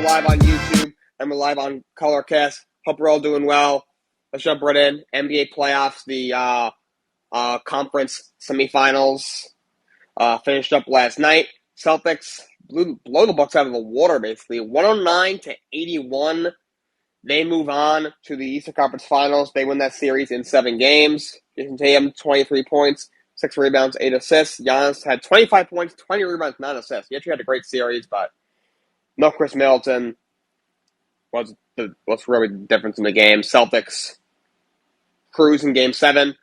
live on YouTube, and we're live on Colorcast. Hope we're all doing well. Let's jump right in. NBA playoffs, the conference semifinals finished up last night. Celtics blow the Bucks out of the water, basically. 109-81. They move on to the Eastern Conference Finals. They win that series in 7 games. Jason Tatum, 23 points, 6 rebounds, 8 assists. Giannis had 25 points, 20 rebounds, 9 assists. He actually had a great series, but no Chris Middleton was really the difference in the game. Celtics cruise in Game 7. It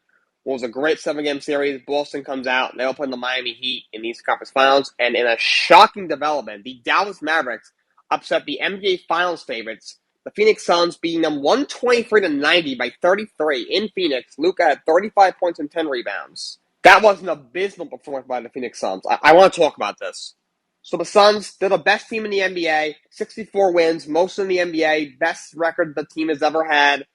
was a great 7-game series. Boston comes out. They all play the Miami Heat in the Eastern Conference Finals. And in a shocking development, the Dallas Mavericks upset the NBA Finals favorites, the Phoenix Suns, beating them 123-90 by 33 in Phoenix. Luka had 35 points and 10 rebounds. That was an abysmal performance by the Phoenix Suns. I want to talk about this. So the Suns, they're the best team in the NBA, 64 wins, most in the NBA, best record the team has ever had.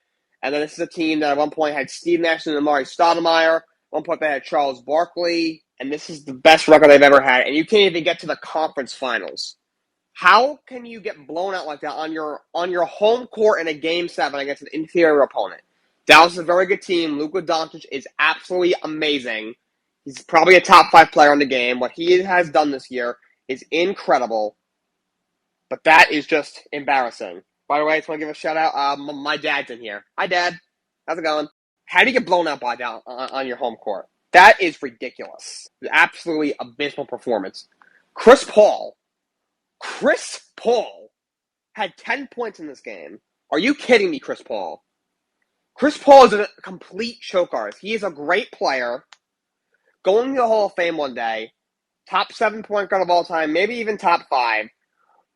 And then this is a team that at one point had Steve Nash and Amari Stoudemire. At one point they had Charles Barkley. And this is the best record they've ever had. And you can't even get to the conference finals. How can you get blown out like that on your home court in a Game 7 against an inferior opponent? Dallas is a very good team. Luka Doncic is absolutely amazing. He's probably a top 5 player in the game. What he has done this year is incredible, but that is just embarrassing. By the way, I just want to give a shout out. My dad's in here. Hi, Dad. How's it going? How do you get blown out by that on your home court? That is ridiculous. Absolutely abysmal performance. Chris Paul had 10 points in this game. Are you kidding me, Chris Paul? Chris Paul is a complete choke artist. He is a great player. Going to the Hall of Fame one day. Top 7 point guard of all time, maybe even top 5.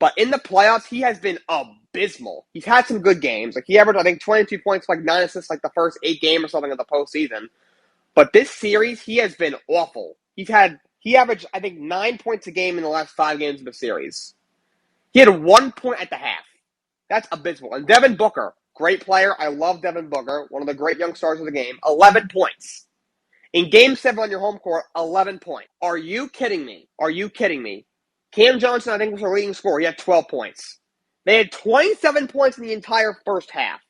But in the playoffs, he has been abysmal. He's had some good games. Like he averaged, I think, 22 points, like 9 assists, like the first 8 games or something of the postseason. But this series, he has been awful. He averaged, I think, 9 points a game in the last 5 games of the series. He had 1 point at the half. That's abysmal. And Devin Booker, great player. I love Devin Booker, one of the great young stars of the game. 11 points. In Game 7 on your home court, 11 points. Are you kidding me? Cam Johnson, I think, was their leading scorer. He had 12 points. They had 27 points in the entire first half.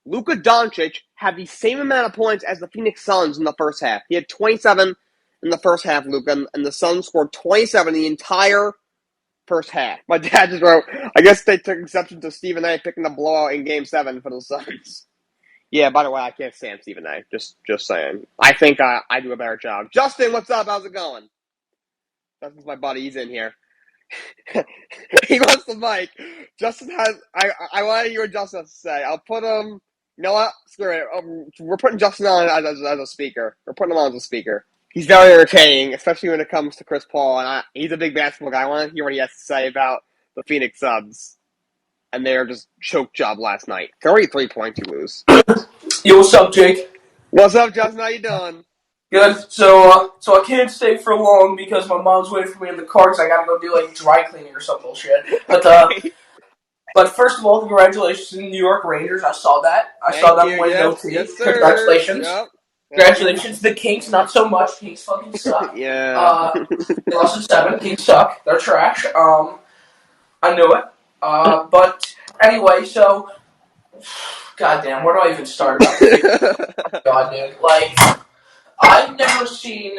Luka Doncic had the same amount of points as the Phoenix Suns in the first half. He had 27 in the first half, Luka, and the Suns scored 27 in the entire first half. My dad just wrote, I guess they took exception to Stephen A. picking the blowout in Game 7 for the Suns. Yeah, by the way, I can't stand Stephen A. Just saying. I think I do a better job. Justin, what's up? How's it going? Justin's my buddy. He's in here. He wants the mic. Justin has... I want to hear what Justin has to say. I'll put him... You know what? Screw it. We're putting Justin on as a speaker. We're putting him on as a speaker. He's very entertaining, especially when it comes to Chris Paul. And he's a big basketball guy. I want to hear what he has to say about the Phoenix Suns. And their just choke job last night. 33 points you lose. Yo, what's up, Jake? What's up, Justin? How you doing? Good. So I can't stay for long because my mom's waiting for me in the car because I gotta go do like dry cleaning or some bullshit. But first of all, congratulations to the New York Rangers. I saw that. I saw them win OT. Yes, congratulations. Yep. Congratulations. The Kings, not so much. Kings fucking suck. Yeah. They lost in 7. Kings suck. They're trash. I knew it. But anyway, so. Goddamn, where do I even start about this? God, dude. Like, I've never seen...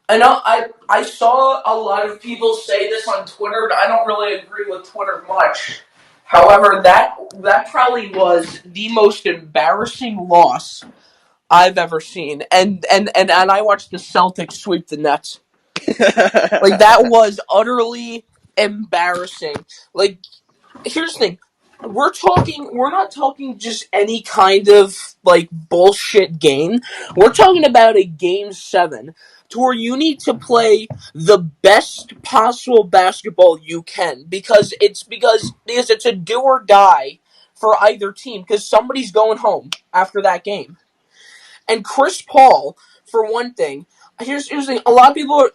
I saw a lot of people say this on Twitter, but I don't really agree with Twitter much. However, that probably was the most embarrassing loss I've ever seen. And I watched the Celtics sweep the Nets. Like, that was utterly embarrassing. Like, here's the thing. We're not talking just any kind of, like, bullshit game. We're talking about a Game 7 to where you need to play the best possible basketball you can because it's a do or die for either team because somebody's going home after that game. And Chris Paul, for one thing, here's the thing. A lot of people are,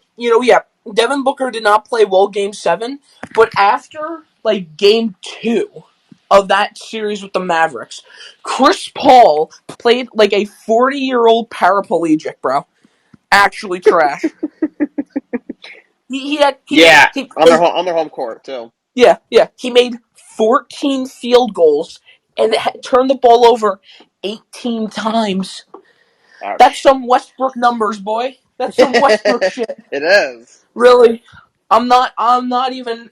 Devin Booker did not play well Game 7, but after, like, Game 2 of that series with the Mavericks, Chris Paul played like a 40-year-old paraplegic, bro. Actually trash. On their home court, too. Yeah. He made 14 field goals and turned the ball over 18 times. That's Ouch. some Westbrook numbers, boy. That's some Westbrook shit. It is. Really. I'm not even,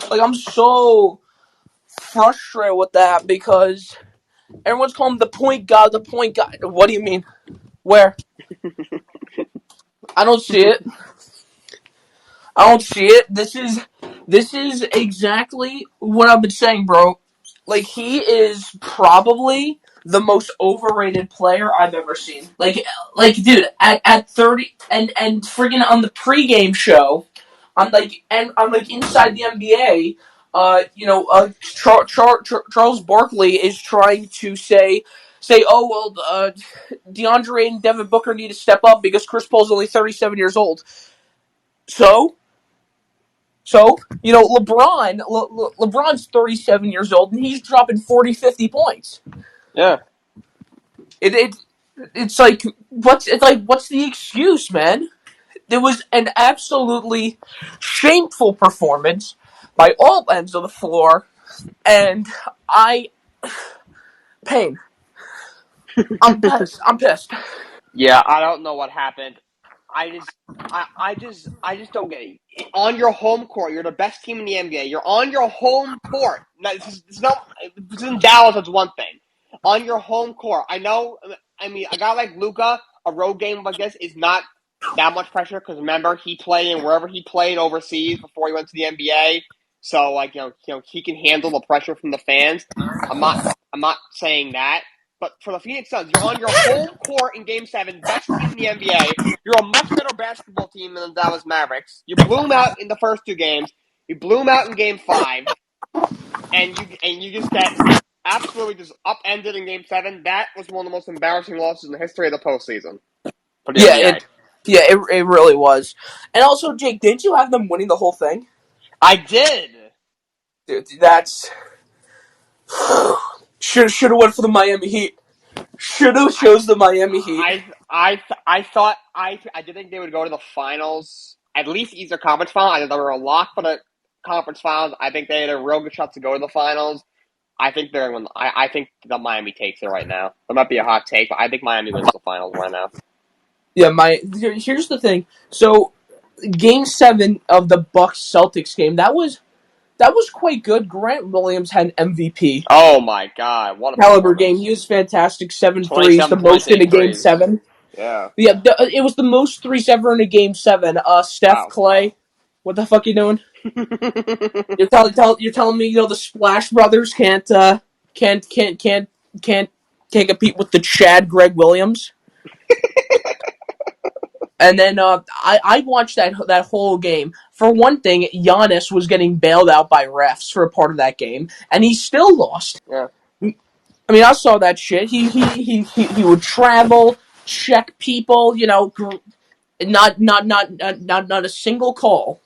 like, I'm so frustrated with that because everyone's calling him the point guard, the point guard. What do you mean? Where? I don't see it. I don't see it. This is exactly what I've been saying, bro. Like, he is probably the most overrated player I've ever seen. Like, dude, at 30 and friggin' on the pregame show, on like inside the NBA, Charles Barkley is trying to say, oh well, DeAndre and Devin Booker need to step up because Chris Paul's only 37 years old. So, LeBron's 37 years old and he's dropping 40, 50 points. Yeah. It's like what's the excuse, man? It was an absolutely shameful performance by all ends of the floor, and pain. I'm pissed. I'm pissed. Yeah, I don't know what happened. I just don't get it. On your home court, you're the best team in the NBA. You're on your home court. Now, this is in Dallas. It's one thing. On your home court, I know. I mean, a guy like Luka, a road game like this is not that much pressure because remember he played in wherever he played overseas before he went to the NBA. So like he can handle the pressure from the fans. I'm not I'm not saying that. But for the Phoenix Suns, you're on your home court in Game 7, best team in the NBA. You're a much better basketball team than the Dallas Mavericks. You blew them out in the first two games. You blew them out in Game 5. And you just get absolutely just upended in Game 7. That was one of the most embarrassing losses in the history of the postseason for the Yeah, NBA. it really was. And also, Jake, didn't you have them winning the whole thing? I did. Dude, that's should have went for the Miami Heat. Should have chose the Miami Heat. I did think they would go to the finals, at least Eastern Conference Final. I thought they were a lock for the conference finals. I think they had a real good shot to go to the finals. I think they're going. I think the Miami takes it right now. That might be a hot take, but I think Miami wins the finals right now. Yeah, here's the thing. So, Game 7 of the Bucks Celtics game, that was quite good. Grant Williams had an MVP Oh my god, what a caliber game. performance! He was fantastic. 7 threes, the 27 most points, in a 8 Game threes. 7. Yeah. Yeah, it was the most threes ever in a Game 7. Steph, Wow. Clay, what the fuck you doing? You're telling me the Splash Brothers can't compete with the Chad Greg Williams? And then I watched that whole game. For one thing, Giannis was getting bailed out by refs for a part of that game, and he still lost. Yeah. I mean, I saw that shit. He would travel, check people, not a single call,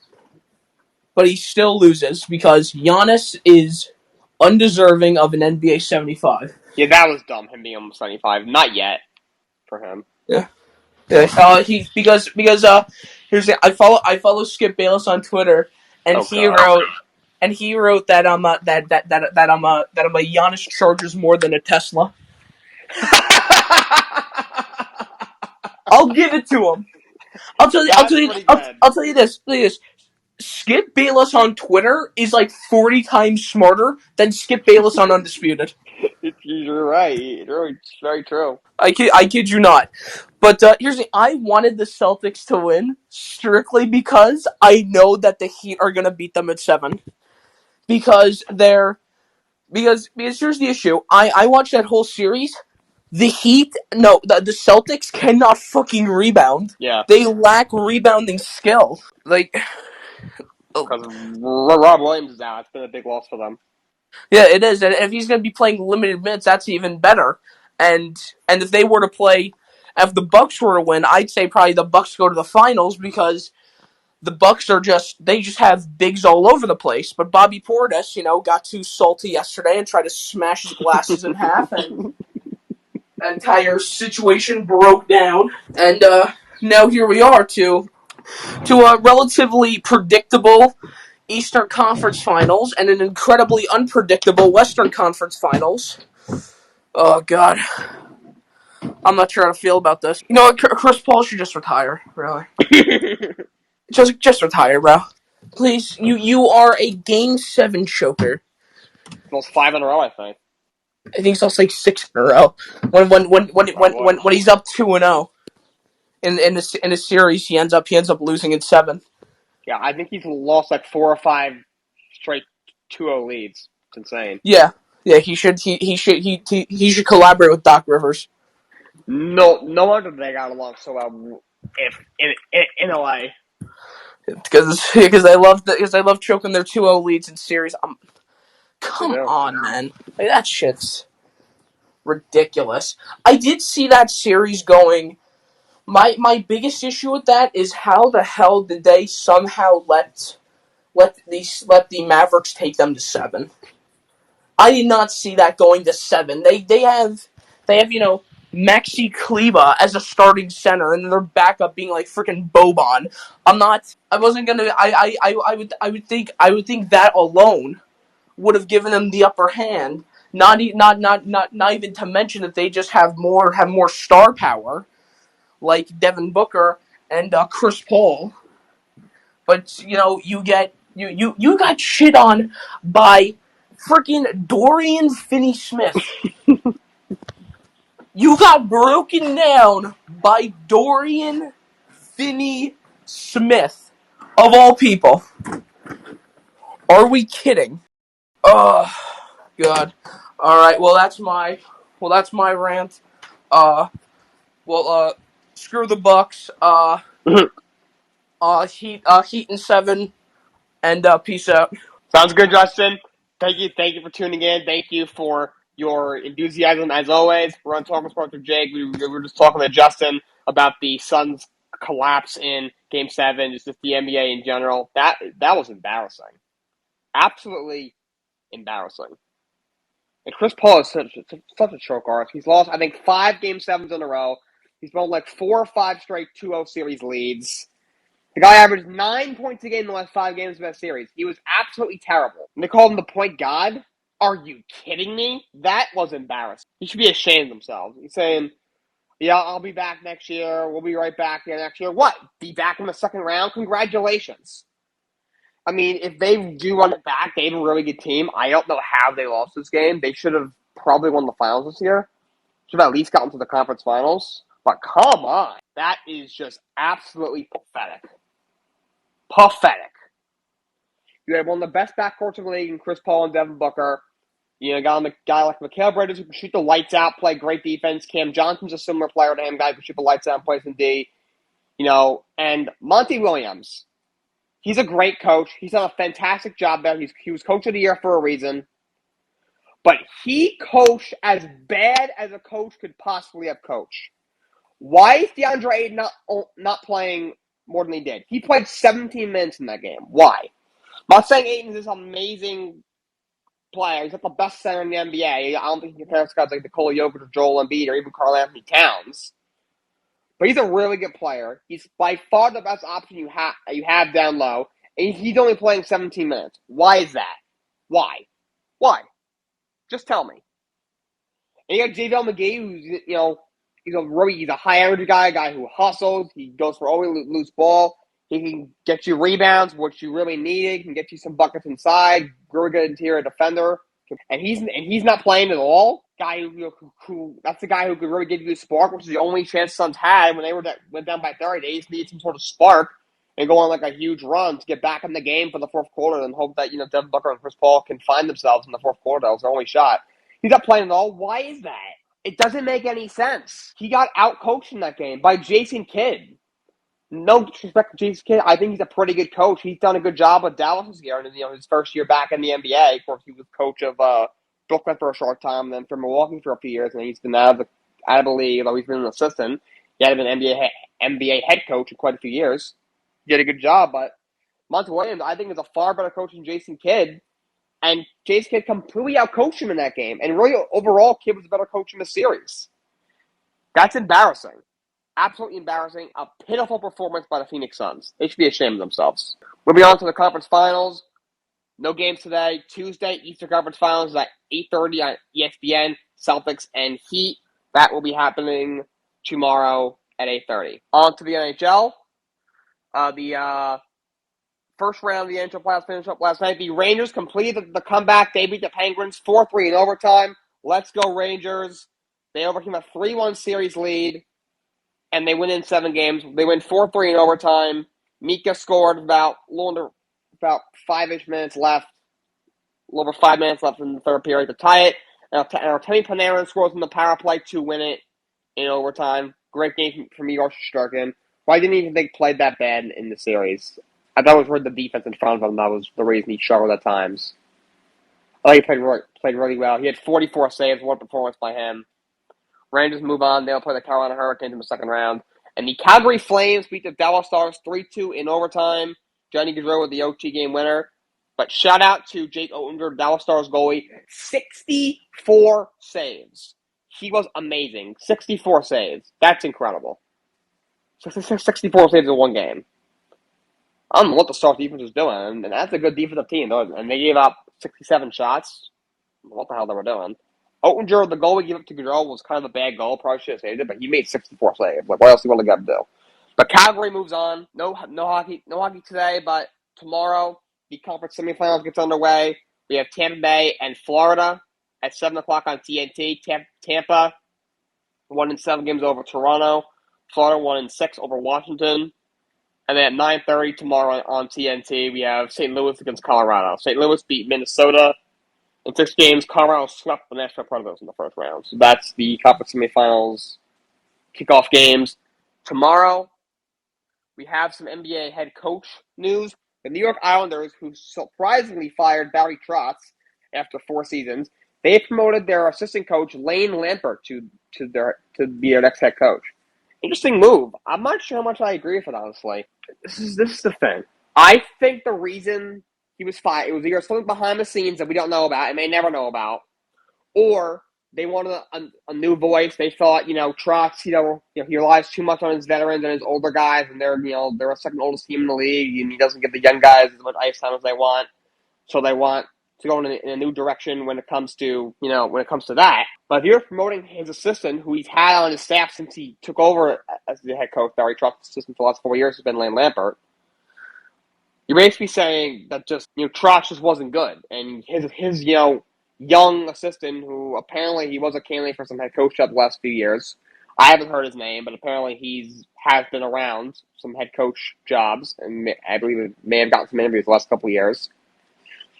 but he still loses because Giannis is undeserving of an NBA 75. Yeah, that was dumb. Him being almost 75. Not yet for him. Yeah. He here's the, I follow Skip Bayless on Twitter, and Oh he god. wrote that I'm a Giannis charges more than a Tesla. I'll give it to him. That's pretty good. I'll tell you this. Skip Bayless on Twitter is like 40 times smarter than Skip Bayless on Undisputed. You're right. It's very true. I kid you not. But here's the I wanted the Celtics to win strictly because I know that the Heat are gonna beat them at 7. Because here's the issue. I watched that whole series. The Heat the Celtics cannot fucking rebound. Yeah. They lack rebounding skill. Like Because Rob Williams is out. It's been a big loss for them. yeah, it is. And if he's gonna be playing limited minutes, that's even better. And if they were to play if the Bucks were to win, I'd say probably the Bucks go to the finals because the Bucks they just have bigs all over the place. But Bobby Portis, got too salty yesterday and tried to smash his glasses in half, and the entire situation broke down. And now here we are to a relatively predictable Eastern Conference Finals and an incredibly unpredictable Western Conference Finals. Oh, God. I'm not sure how to feel about this. You know what? Chris Paul should just retire, really. Just retire, bro. Please, you are a Game 7 choker. Almost 5 in a row, I think. I think it's also like 6 in a row. When he's up 2-0 in a series, he ends up losing in 7. Yeah, I think he's lost like 4 or 5 straight 2-0 leads. It's insane. Yeah, he should collaborate with Doc Rivers. No wonder they got along so well. If in LA, Because I love choking their 2-0 leads in series. Come on, man, like, that shit's ridiculous. I did see that series going. My biggest issue with that is how the hell did they somehow let the Mavericks take them to 7? I did not see that going to 7. They have Maxi Kleba as a starting center and their backup being like freaking Boban. I wasn't gonna I would think that alone would have given them the upper hand. Not even to mention that they just have more star power, like Devin Booker and Chris Paul. But you got shit on by freaking Dorian Finney-Smith. You got broken down by Dorian Finney-Smith, of all people. Are we kidding? Oh, God. All right. Well, that's my rant. Uh, screw the Bucks. Heat in 7, and peace out. sounds good, Justin. Thank you for tuning in. Thank you for your enthusiasm as always. We're on Talking Sports with Jake. We were just talking to Justin about the Suns' collapse in Game 7, just the NBA in general. That was embarrassing. Absolutely embarrassing. And Chris Paul is such a choke artist. He's lost, I think, 5 Game 7s in a row. He's blown like 4 or 5 straight 2-0 series leads. The guy averaged 9 points a game in the last 5 games of that series. He was absolutely terrible. And they called him the point god? Are you kidding me? That was embarrassing. He should be ashamed of himself. He's saying, yeah, I'll be back next year. We'll be right back here next year. What? Be back in the second round? Congratulations. I mean, if they do run it back, they have a really good team. I don't know how they lost this game. They should have probably won the finals this year. Should have at least gotten to the conference finals. But come on. That is just absolutely pathetic. Pathetic. You have one of the best backcourts in the league in Chris Paul and Devin Booker. You got a guy like Mikal Bridges who can shoot the lights out, play great defense. Cam Johnson's a similar player to him, guy who can shoot the lights out and play some D. And Monty Williams. He's a great coach. He's done a fantastic job there. He was coach of the year for a reason. But he coached as bad as a coach could possibly have coached. Why is DeAndre Ayton not playing more than he did? He played 17 minutes in that game. Why? I'm not saying Ayton's this amazing player. He's not the best center in the NBA. I don't think he compares to guys like Nikola Jokic or Joel Embiid or even Karl Anthony Towns. But he's a really good player. He's by far the best option you have down low. And he's only playing 17 minutes. Why is that? Why? Just tell me. And you got JaVale McGee, who's, he's a high energy guy, a guy who hustles. He goes for always loose ball. He can get you rebounds, which you really need. He can get you some buckets inside. Really good interior defender. And he's not playing at all. Guy who that's the guy who could really give you a spark, which is the only chance Suns had when they went down by 30. They just needed some sort of spark and go on like a huge run to get back in the game for the fourth quarter and hope that Devin Booker and Chris Paul can find themselves in the fourth quarter. That was their only shot. He's not playing at all. Why is that? It doesn't make any sense. He got out-coached in that game by Jason Kidd. No disrespect to Jason Kidd. I think he's a pretty good coach. He's done a good job with Dallas this year. And his first year back in the NBA. Of course, he was coach of Brooklyn for a short time, and then for Milwaukee for a few years. And he's been out of the league, although he's been an assistant. He had been an NBA head coach in quite a few years. He did a good job, but Monty Williams, I think, is a far better coach than Jason Kidd. And Jason Kidd completely outcoached him in that game. And really, overall, Kidd was a better coach in the series. That's embarrassing. Absolutely embarrassing. A pitiful performance by the Phoenix Suns. They should be ashamed of themselves. Moving on to the conference finals. No games today. Tuesday, Eastern Conference Finals at 8:30 on ESPN. Celtics and Heat. That will be happening tomorrow at 8:30. On to the NHL. The first round of the NHL Playoffs finished up last night. The Rangers completed the comeback. They beat the Penguins 4-3 in overtime. Let's go Rangers. They overcame a 3-1 series lead, and they win in 7 games. They win 4-3 in overtime. Mika scored about 5-ish minutes left. A little over 5 minutes left in the third period to tie it. And Artemi Panarin scores in the power play to win it in overtime. Great game from Igor Shesterkin, who I didn't even think played that bad in the series. I thought it was the defense in front of him that was the reason he struggled at times. I thought he played really well. He had 44 saves, one performance by him. Rangers move on. They'll play the Carolina Hurricanes in the second round. And the Calgary Flames beat the Dallas Stars 3-2 in overtime. Johnny Gaudreau with the OT game winner. But shout out to Jake Oettinger, Dallas Stars goalie. 64 saves. He was amazing. 64 saves. That's incredible. 64 saves in one game. I don't know what the Stars defense was doing, and that's a good defensive team, though. And they gave up 67 shots. What the hell they were doing? Oettinger, the goal we gave up to Gaudreau was kind of a bad goal. Probably should have saved it, but he made 64 saves. Like, what else do you want to get to do? But Calgary moves on. No hockey today, but tomorrow the conference semifinals gets underway. We have Tampa Bay and Florida at 7 o'clock on TNT. Tampa won in 7 games over Toronto. Florida won in 6 over Washington. And then at 9:30 tomorrow on TNT, we have St. Louis against Colorado. St. Louis beat Minnesota in 6 games. Colorado swept the Nashville Predators in the first round. So that's the conference semifinals kickoff games. Tomorrow, we have some NBA head coach news. The New York Islanders, who surprisingly fired Barry Trotz after 4 seasons, they promoted their assistant coach Lane Lampert to be their next head coach. Interesting move. I'm not sure how much I agree with it, honestly. This is the thing. I think the reason he was fired, it was either something behind the scenes that we don't know about and may never know about, or they wanted a new voice. They thought, Trotz, he relies too much on his veterans and his older guys, and they're a second oldest team in the league, and he doesn't give the young guys as much ice time as they want. So they want to go in a new direction when it comes to that. But if you're promoting his assistant, who he's had on his staff since he took over as the head coach, Barry Trotz's assistant for the last 4 years has been Lane Lampert, you're basically saying that Trotz just wasn't good, and his young assistant, who apparently he was a candidate for some head coach job the last few years. I haven't heard his name, but apparently has been around some head coach jobs, and I believe may have gotten some interviews the last couple of years.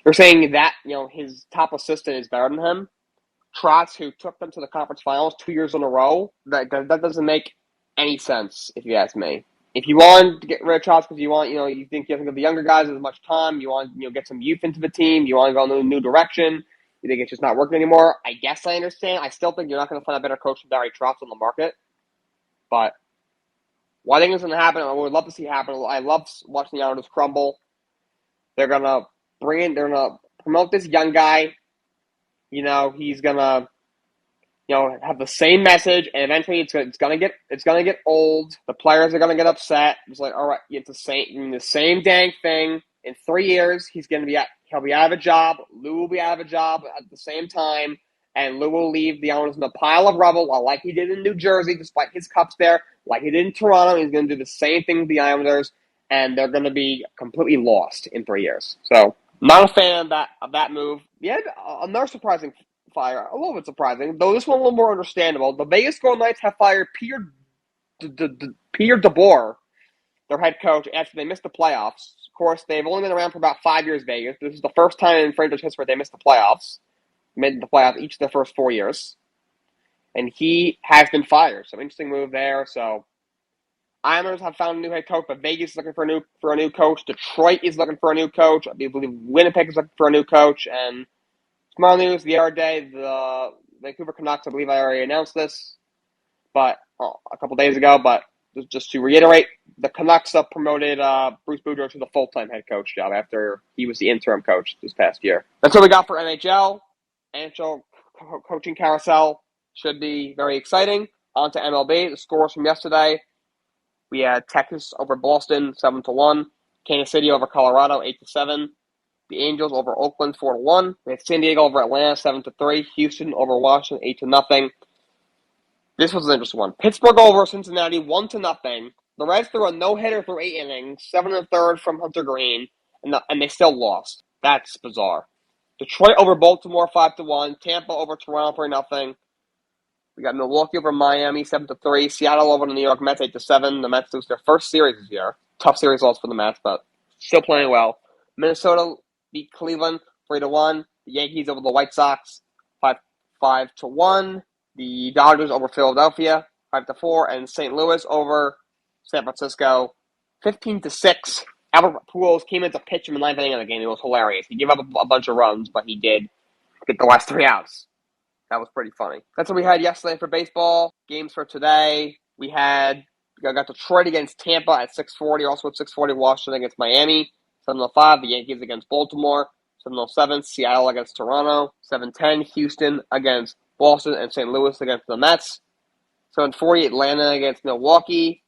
You're saying that his top assistant is better than him. Trotz, who took them to the conference finals 2 years in a row, that doesn't make any sense, if you ask me. If you want to get rid of Trotz because you think you have to give the younger guys as much time, you want get some youth into the team, you want to go in a new direction, you think it's just not working anymore, I guess I understand. I still think you're not going to find a better coach than Barry Trotz on the market. But what I think is going to happen, I would love to see happen. I love watching the Islanders crumble. They're going to promote this young guy. He's going to have the same message, and eventually it's gonna get old. The players are gonna get upset. It's like, all right, it's the same dang thing. In 3 years, he'll be out of a job. Lou will be out of a job at the same time, and Lou will leave the Islanders in a pile of rubble, like he did in New Jersey, despite his cups there, like he did in Toronto. He's gonna do the same thing with the Islanders, and they're gonna be completely lost in 3 years. So, not a fan of that move. Yeah, another surprising fire. A little bit surprising, though this one a little more understandable. The Vegas Golden Knights have fired Pierre DeBoer, their head coach, after they missed the playoffs. Of course, they've only been around for about 5 years, Vegas. This is the first time in franchise history they missed the playoffs. Made the playoffs each of their first 4 years. And he has been fired. So, interesting move there. So, Islanders have found a new head coach, but Vegas is looking for a new coach. Detroit is looking for a new coach. I believe Winnipeg is looking for a new coach. And tomorrow news, the other day, the Vancouver Canucks, I believe I already announced this, but a couple days ago, but just to reiterate, the Canucks promoted Bruce Boudreau to the full-time head coach job after he was the interim coach this past year. That's what we got for NHL. NHL coaching carousel should be very exciting. On to MLB. The scores from yesterday. We had Texas over Boston, 7-1. Kansas City over Colorado, 8-7. The Angels over Oakland 4-1. We had San Diego over Atlanta 7-3. Houston over Washington 8-0. This was an interesting one. Pittsburgh over Cincinnati 1-0. The Reds threw a no-hitter through 8 innings, 7 1/3 from Hunter Green, and they still lost. That's bizarre. Detroit over Baltimore 5-1. Tampa over Toronto 3-0. We got Milwaukee over Miami 7-3. Seattle over the New York Mets 8-7. The Mets lose their first series this year. Tough series loss for the Mets, but still playing well. Minnesota beat Cleveland 3-1. The Yankees over the White Sox 5-1. The Dodgers over Philadelphia 5-4, and St. Louis over San Francisco 15-6. Albert Pujols came in to pitch him in the ninth inning of the game. It was hilarious. He gave up a bunch of runs, but he did get the last 3 outs. That was pretty funny. That's what we had yesterday for baseball. Games for today. We got Detroit against Tampa at 6:40. Also at 6:40, Washington against Miami. 7:05, the Yankees against Baltimore. 7:07, Seattle against Toronto. 7:10, Houston against Boston, and St. Louis against the Mets. 7:40, Atlanta against Milwaukee.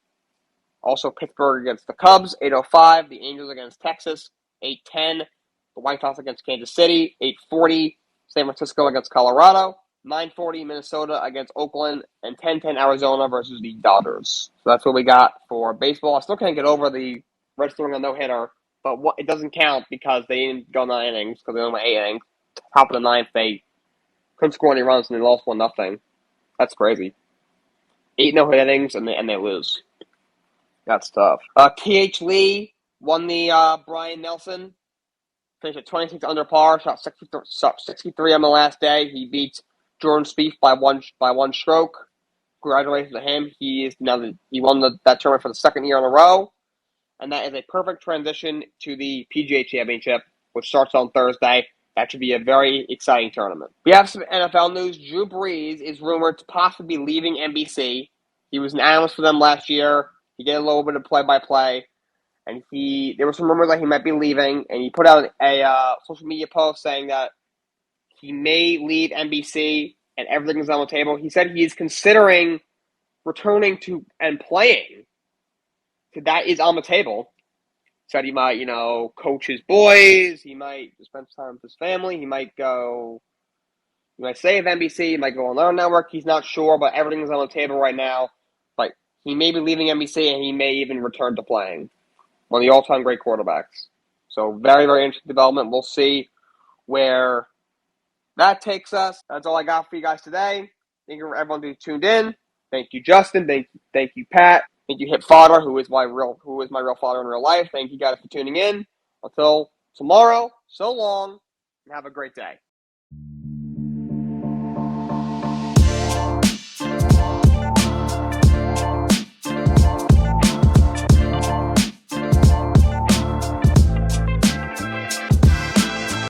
Also Pittsburgh against the Cubs. 8:05, the Angels against Texas. 8:10, the White Sox against Kansas City. 8:40, San Francisco against Colorado. 9:40, Minnesota against Oakland, and 10:10, Arizona versus the Dodgers. So that's what we got for baseball. I still can't get over the Reds throwing a no-hitter, but it doesn't count because they didn't go 9 innings, because they only went 8 innings. Top of the ninth, they couldn't score any runs, and they lost 1-0. That's crazy. 8 no-hit innings, and they lose. That's tough. T.H. Lee won the Brian Nelson. Finished at 26 under par, shot 63 on the last day. He beat Jordan Spieth by one stroke. Congratulations to him. He won that tournament for the second year in a row, and that is a perfect transition to the PGA Championship, which starts on Thursday. That should be a very exciting tournament. We have some NFL news. Drew Brees is rumored to possibly be leaving NBC. He was an analyst for them last year. He did a little bit of play-by-play. And there were some rumors that he might be leaving, and he put out a social media post saying that he may leave NBC and everything is on the table. He said he is considering returning to and playing. So that is on the table. He said he might, coach his boys. He might spend time with his family. He might stay at NBC. He might go on their network. He's not sure, but everything is on the table right now. But he may be leaving NBC, and he may even return to playing. One of the all-time great quarterbacks. So very, very interesting development. We'll see where that takes us. That's all I got for you guys today. Thank you for everyone who tuned in. Thank you, Justin. Thank you, Pat. Thank you, Hip Fodder, who is my real father in real life. Thank you guys for tuning in. Until tomorrow, so long, and have a great day.